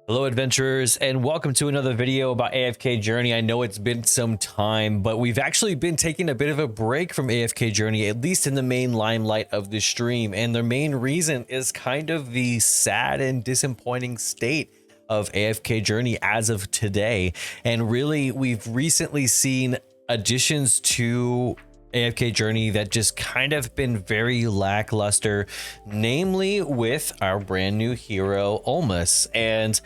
Hello adventurers, and welcome to another video about AFK Journey. I know it's been some time, but we've actually been taking a bit of a break from AFK Journey, at least in the main limelight of the stream. And the main reason is kind of the sad and disappointing state of AFK Journey as of today. And really, we've recently seen additions to AFK Journey that just kind of been very lackluster, namely with our brand new hero Ulmus. And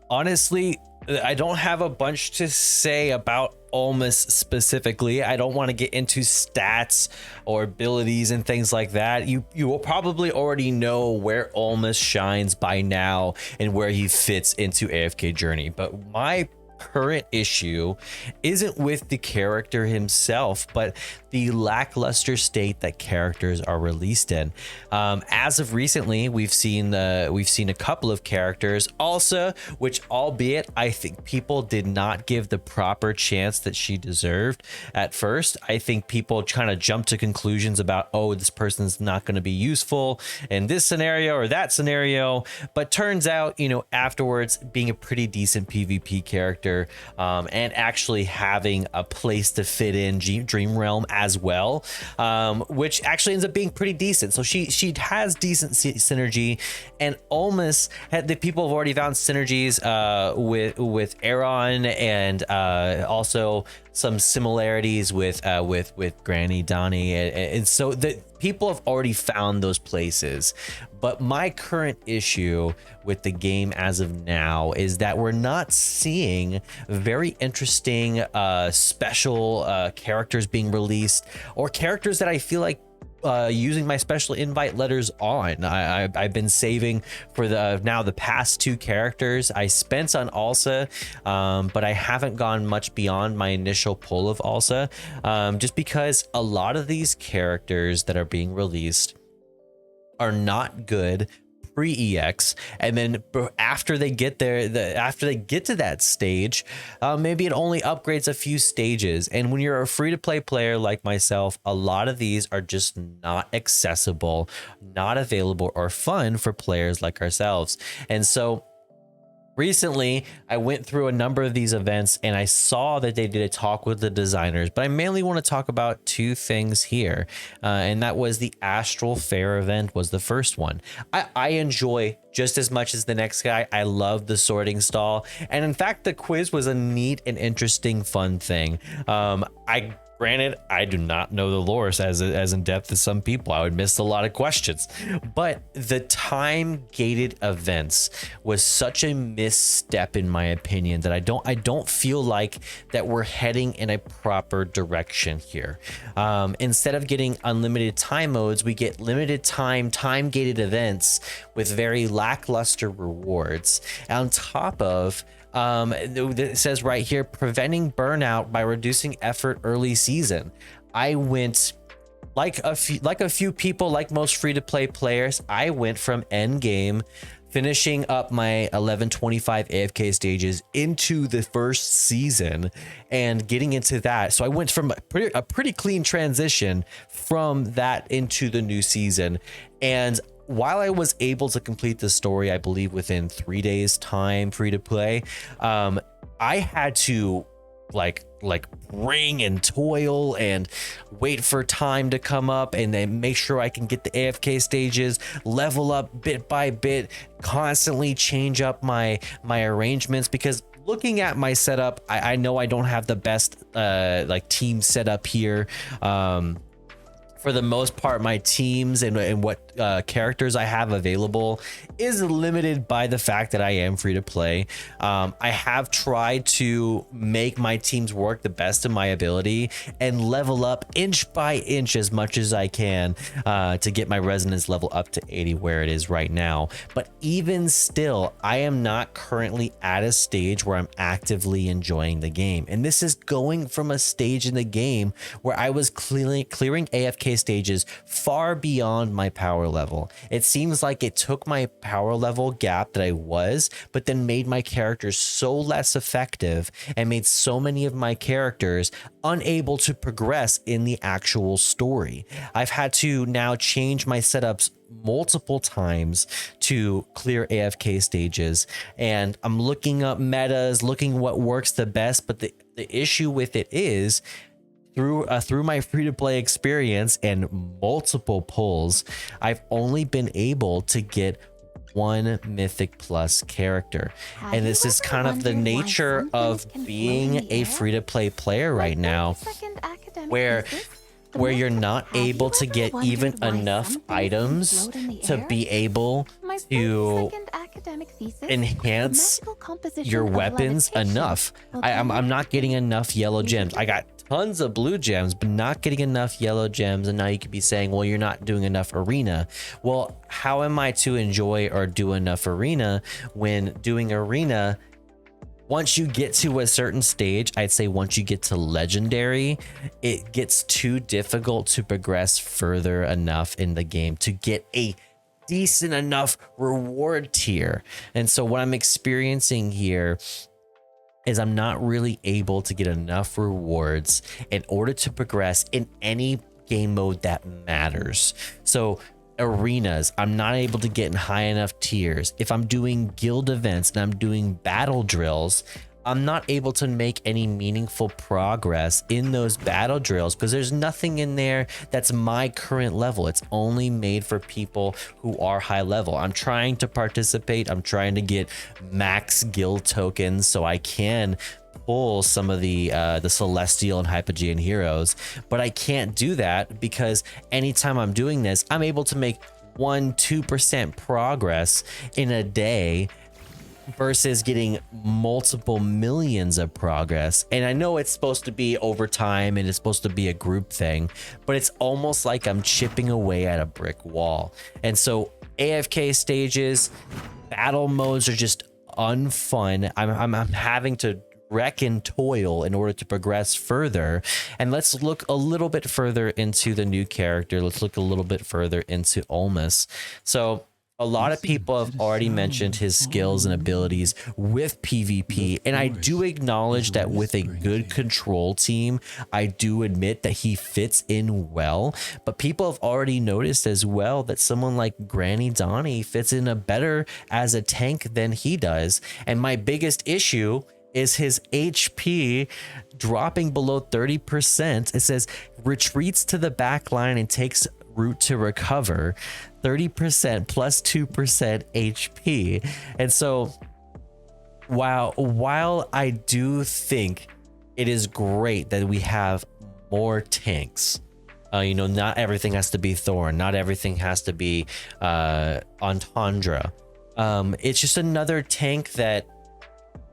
honestly, I don't have a bunch to say about Ulmus specifically. I don't want to get into stats or abilities and things like that. You will probably already know where Ulmus shines by now and where he fits into AFK Journey. But my current issue isn't with the character himself, but the lackluster state that characters are released in. As of recently, we've seen a couple of characters, Ulsa, which albeit I think people did not give the proper chance that she deserved at first. I think people kind of jumped to conclusions about, oh, this person's not going to be useful in this scenario or that scenario, but turns out, you know, afterwards being a pretty decent PvP character, and actually having a place to fit in Dream Realm as well, which actually ends up being pretty decent. So she has decent synergy, and Ulmus the people have already found synergies with Aaron, and also some similarities with Granny Donnie, and so the people have already found those places. But my current issue with the game as of now is that we're not seeing very interesting special characters being released, or characters that I feel like using my special invite letters on. I've been saving for the past two characters. I spent on Ulsa, but I haven't gone much beyond my initial pull of Ulsa, just because a lot of these characters that are being released are not good pre-EX, and then after they get there, after they get to that stage, maybe it only upgrades a few stages. And when you're a free-to-play player like myself, a lot of these are just not accessible, not available, or fun for players like ourselves. And so recently, I went through a number of these events and I saw that they did a talk with the designers, but I mainly want to talk about two things here. And that was the Astral Fair event was the first one. I enjoy just as much as the next guy. I love the sorting stall. And in fact, the quiz was a neat and interesting, fun thing. Granted, I do not know the lore as in depth as some people. I would miss a lot of questions, but the time-gated events was such a misstep in my opinion that I don't feel like that we're heading in a proper direction here. Instead of getting unlimited time modes, we get limited time-gated events with very lackluster rewards. On top of it says right here, preventing burnout by reducing effort early season. I went like a few people, like most free-to-play players, I went from end game, finishing up my 1125 AFK stages into the first season and getting into that. So I went from a pretty clean transition from that into the new season. And while I was able to complete the story, I believe within 3 days time free to play, I had to like ring and toil and wait for time to come up, and then make sure I can get the AFK stages, level up bit by bit, constantly change up my arrangements, because looking at my setup, I know I don't have the best like team setup here. For the most part, my teams and what characters I have available is limited by the fact that I am free to play. I have tried to make my teams work the best of my ability and level up inch by inch as much as I can to get my resonance level up to 80 where it is right now. But even still, I am not currently at a stage where I'm actively enjoying the game. And this is going from a stage in the game where I was clearing AFK AFK stages far beyond my power level. It seems like it took my power level gap that I was, but then made my characters so less effective and made so many of my characters unable to progress in the actual story. I've had to now change my setups multiple times to clear AFK stages, and I'm looking up metas, looking what works the best, but the issue with it is through my free-to-play experience and multiple pulls, I've only been able to get one Mythic Plus character. And this is kind of the nature of being a free-to-play player right now, where you're not able to get even enough items to be able to enhance your weapons enough. I'm not getting enough yellow gems. I got tons of blue gems, but not getting enough yellow gems. And now you could be saying, well, you're not doing enough arena. Well, how am I to enjoy or do enough arena when doing arena? Once you get to a certain stage, I'd say once you get to legendary, it gets too difficult to progress further enough in the game to get a decent enough reward tier. And so what I'm experiencing here is I'm not really able to get enough rewards in order to progress in any game mode that matters. So arenas, I'm not able to get in high enough tiers. If I'm doing guild events and I'm doing battle drills, I'm not able to make any meaningful progress in those battle drills because there's nothing in there that's my current level. It's only made for people who are high level. I'm trying to participate. I'm trying to get max guild tokens so I can pull some of the celestial and hypogean heroes, but I can't do that because anytime I'm doing this, I'm able to make 1-2% progress in a day versus getting multiple millions of progress. And I know it's supposed to be over time and it's supposed to be a group thing, but it's almost like I'm chipping away at a brick wall. And so AFK stages, battle modes are just unfun. I'm having to wreck and toil in order to progress further. And let's look a little bit further into the new character. Let's look a little bit further into Ulmus. So a lot of people have already mentioned his skills and abilities with PvP, and I do acknowledge that with a good control team, I do admit that he fits in well, but people have already noticed as well that someone like Granny Donnie fits in a better as a tank than he does. And my biggest issue is his HP dropping below 30%. It says retreats to the back line and takes route to recover, 30% plus 2% HP. And so while I do think it is great that we have more tanks, you know, not everything has to be Thorn, not everything has to be Entendre. It's just another tank that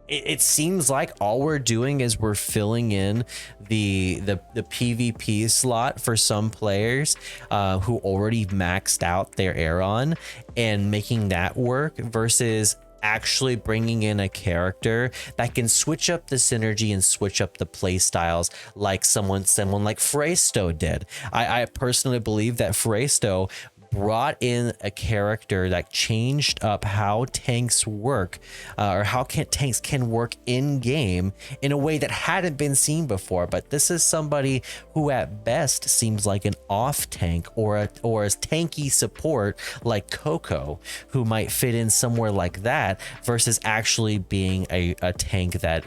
it seems like all we're doing is we're filling in the PvP slot for some players who already maxed out their Aeron and making that work versus actually bringing in a character that can switch up the synergy and switch up the play styles like someone like Freysto did. I personally believe that Freysto brought in a character that changed up how tanks work, or how tanks can work in game in a way that hadn't been seen before. But this is somebody who at best seems like an off tank or a tanky support like Coco, who might fit in somewhere like that versus actually being a tank that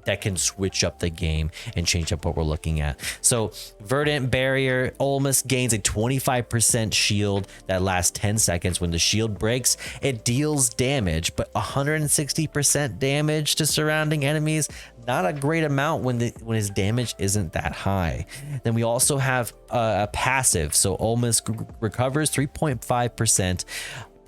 that can switch up the game and change up what we're looking at. So Verdant Barrier, Ulmus gains a 25% shield that lasts 10 seconds. When the shield breaks, it deals damage, but 160% damage to surrounding enemies, not a great amount when his damage isn't that high. Then we also have a passive. So Ulmus recovers 3.5%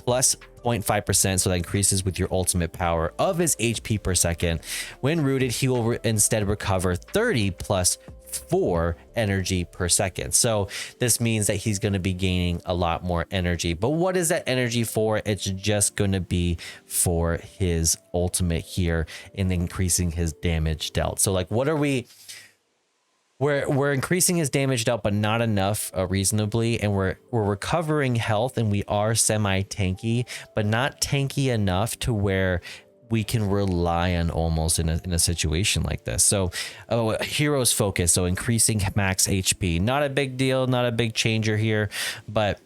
plus 0.5%, so that increases with your ultimate power of his HP per second. When rooted, he will instead recover 30 plus 4 energy per second. So this means that he's going to be gaining a lot more energy. But what is that energy for? It's just going to be for his ultimate here and increasing his damage dealt. So like, what are we we're increasing his damage dealt, but not enough reasonably, and we're recovering health, and we are semi tanky, but not tanky enough to where we can rely on Ulmus in a situation like this. So heroes focus, so increasing max HP, not a big deal, not a big changer here, but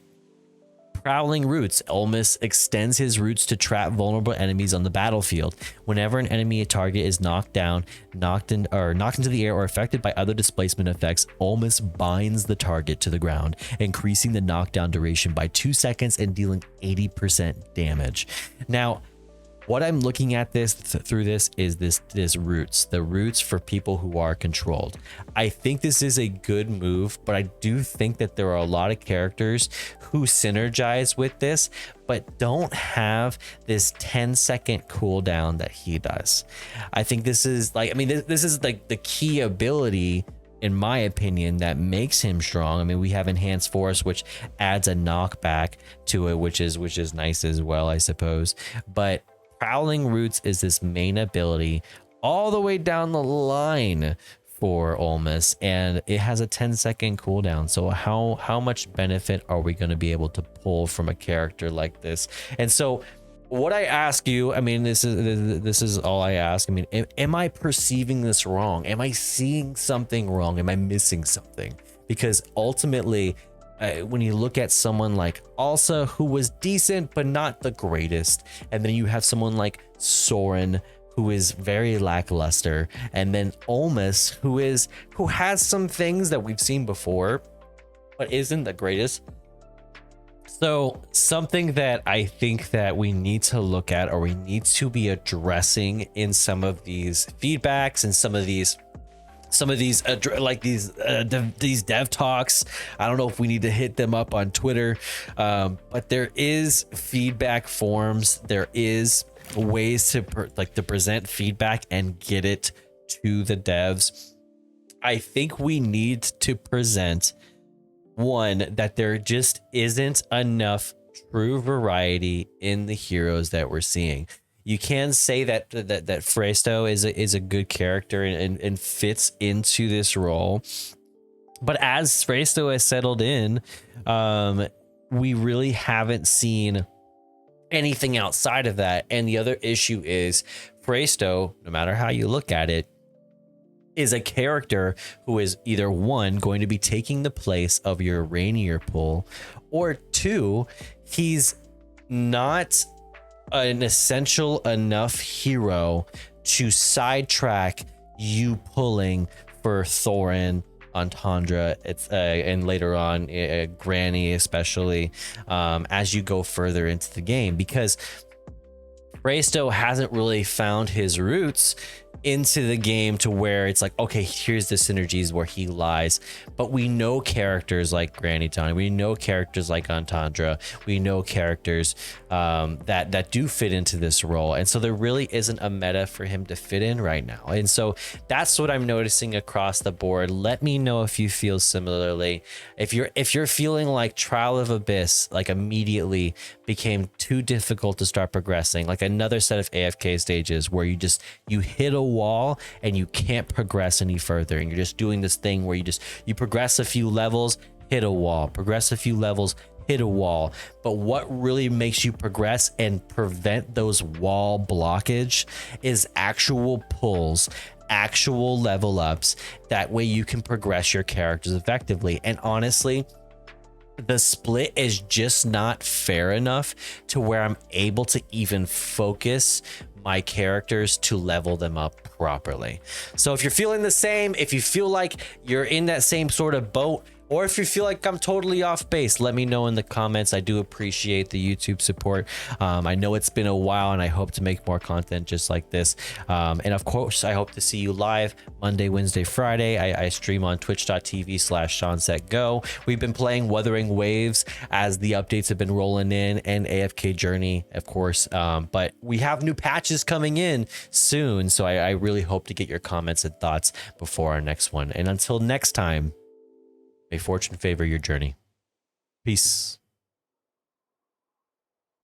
prowling roots. Ulmus extends his roots to trap vulnerable enemies on the battlefield. Whenever an enemy target is knocked down, knocked into the air, or affected by other displacement effects, Ulmus binds the target to the ground, increasing the knockdown duration by 2 seconds and dealing 80% damage. Now, what I'm looking at through this is this roots, the roots for people who are controlled. I think this is a good move, but I do think that there are a lot of characters who synergize with this, but don't have this 10-second cooldown that he does. I think this is like, I mean, this is like the key ability, in my opinion, that makes him strong. I mean, we have Enhanced Force, which adds a knockback to it, which is nice as well, I suppose. But Prowling Roots is this main ability all the way down the line for Ulmus, and it has a 10-second cooldown. So how much benefit are we going to be able to pull from a character like this? And so what I ask you, I mean, this is all I ask. I mean, am I perceiving this wrong? Am I seeing something wrong? Am I missing something? Because ultimately, when you look at someone like Alsa, who was decent but not the greatest, and then you have someone like Soren, who is very lackluster, and then Ulmus, who has some things that we've seen before but isn't the greatest. So something that I think that we need to look at, or we need to be addressing in some of these feedbacks and some of these these dev talks. I don't know if we need to hit them up on Twitter, but there is feedback forms. There is ways to present feedback and get it to the devs. I think we need to present, one, that there just isn't enough true variety in the heroes that we're seeing. You can say that Freysto is a good character and fits into this role, but as Freysto has settled in, we really haven't seen anything outside of that. And the other issue is Freysto, no matter how you look at it, is a character who is either, one, going to be taking the place of your Rainier pull, or two, he's not an essential enough hero to sidetrack you pulling for Thorin, Antandra, and later on Granny, especially as you go further into the game, because Freysto hasn't really found his roots into the game to where it's like, okay, here's the synergies where he lies. But we know characters like Granny Tony, we know characters like Antandra, we know characters that do fit into this role, and so there really isn't a meta for him to fit in right now. And so that's what I'm noticing across the board. Let me know if you feel similarly. If you're feeling like Trial of Abyss like immediately became too difficult to start progressing, like another set of AFK stages where you hit a wall and you can't progress any further, and you're just doing this thing where you progress a few levels, hit a wall, progress a few levels, hit a wall. But what really makes you progress and prevent those wall blockage is actual pulls, actual level ups. That way you can progress your characters effectively. And honestly, the split is just not fair enough to where I'm able to even focus my characters to level them up properly. So if you're feeling the same, if you feel like you're in that same sort of boat, or if you feel like I'm totally off base, let me know in the comments. I do appreciate the YouTube support. I know it's been a while, and I hope to make more content just like this. And of course, I hope to see you live Monday, Wednesday, Friday. I stream on twitch.tv/ShawnSetGO. We've been playing Wuthering Waves as the updates have been rolling in, and AFK Journey, of course. But we have new patches coming in soon, so I really hope to get your comments and thoughts before our next one. And until next time, may fortune favor your journey. Peace.